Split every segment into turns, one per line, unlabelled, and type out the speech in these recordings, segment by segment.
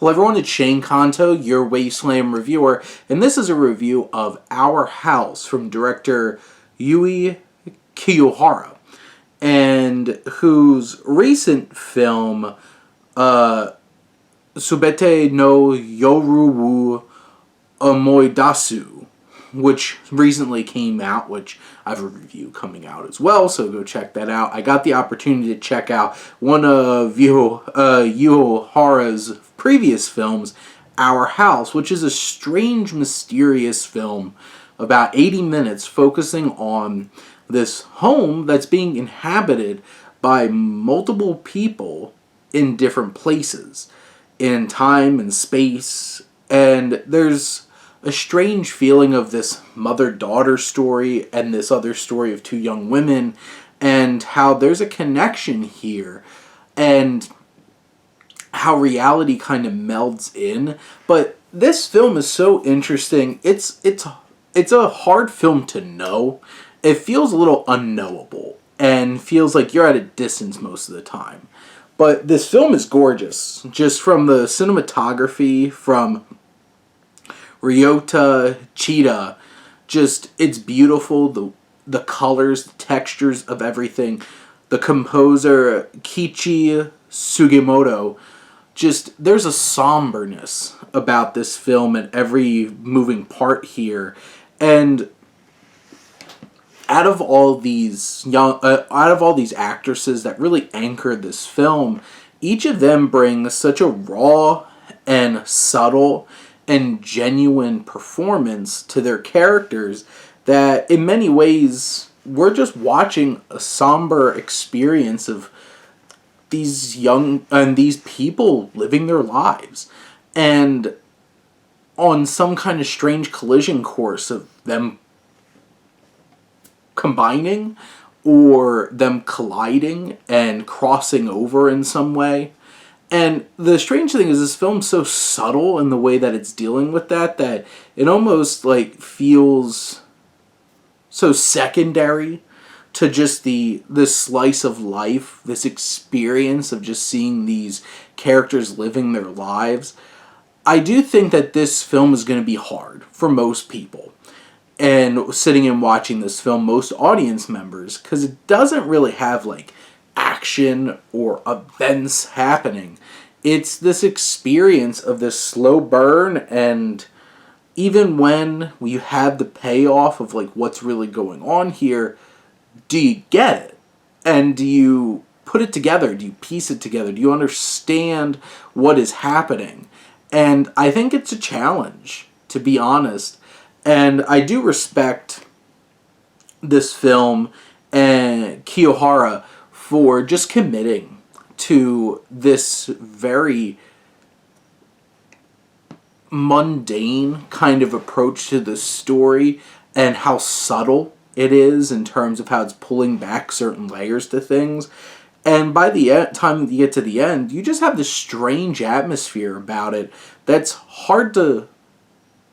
Hello everyone, it's Shane Kanto, your Wasteland reviewer, and this is a review of Our House from director Yui Kiyohara, and whose recent film, Subete no Yoru Omoidasu, which recently came out, which I have a review coming out as well, so go check that out. I got the opportunity to check out one of Yuhara's previous films, Our House, which is a strange, mysterious film, about 80 minutes, focusing on this home that's being inhabited by multiple people in different places, in time and space, and there's a strange feeling of this mother-daughter story and this other story of two young women, and how there's a connection here, and how reality kind of melds in. But this film is so interesting. It's a hard film to know. It feels a little unknowable and feels like you're at a distance most of the time. But this film is gorgeous, just from the cinematography, from Ryota Chida. Just, it's beautiful, the colors, the textures of everything. The composer Kichi Sugimoto, just, there's a somberness about this film and every moving part here. And out of all these actresses that really anchor this film, each of them brings such a raw and subtle and genuine performance to their characters that in many ways we're just watching a somber experience of these these people living their lives, and on some kind of strange collision course of them combining or them colliding and crossing over in some way. And the strange thing is, this film's so subtle in the way that it's dealing with that it almost like feels so secondary to just this slice of life, this experience of just seeing these characters living their lives. I do think that this film is going to be hard for most people. And sitting and watching this film, most audience members, because it doesn't really have like action or events happening. It's this experience of this slow burn, and even when you have the payoff of like what's really going on here, do you get it? And do you put it together? Do you piece it together? Do you understand what is happening? And I think it's a challenge, to be honest. And I do respect this film and Kiyohara for just committing to this very mundane kind of approach to the story, and how subtle it is in terms of how it's pulling back certain layers to things. And by the time you get to the end, you just have this strange atmosphere about it that's hard to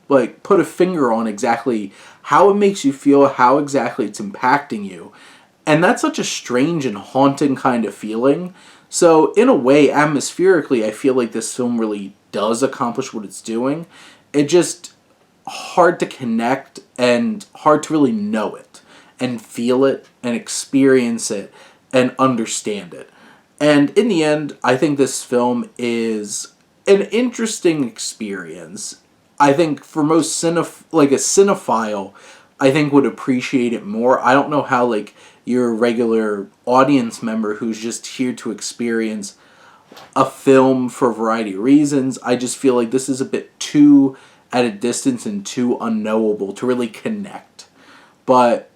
like put a finger on exactly how it makes you feel, how exactly it's impacting you. And that's such a strange and haunting kind of feeling. So in a way, atmospherically, I feel like this film really does accomplish what it's doing. It's just hard to connect and hard to really know it and feel it and experience it and understand it. And in the end, I think this film is an interesting experience. I think for most a cinephile, I think would appreciate it more. I don't know how like your regular audience member who's just here to experience a film for a variety of reasons. I just feel like this is a bit too at a distance and too unknowable to really connect. But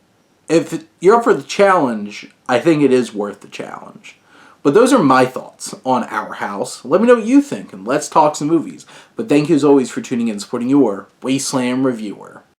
if you're up for the challenge, I think it is worth the challenge. But those are my thoughts on Our House. Let me know what you think, and let's talk some movies. But thank you as always for tuning in and supporting your Wasteland reviewer.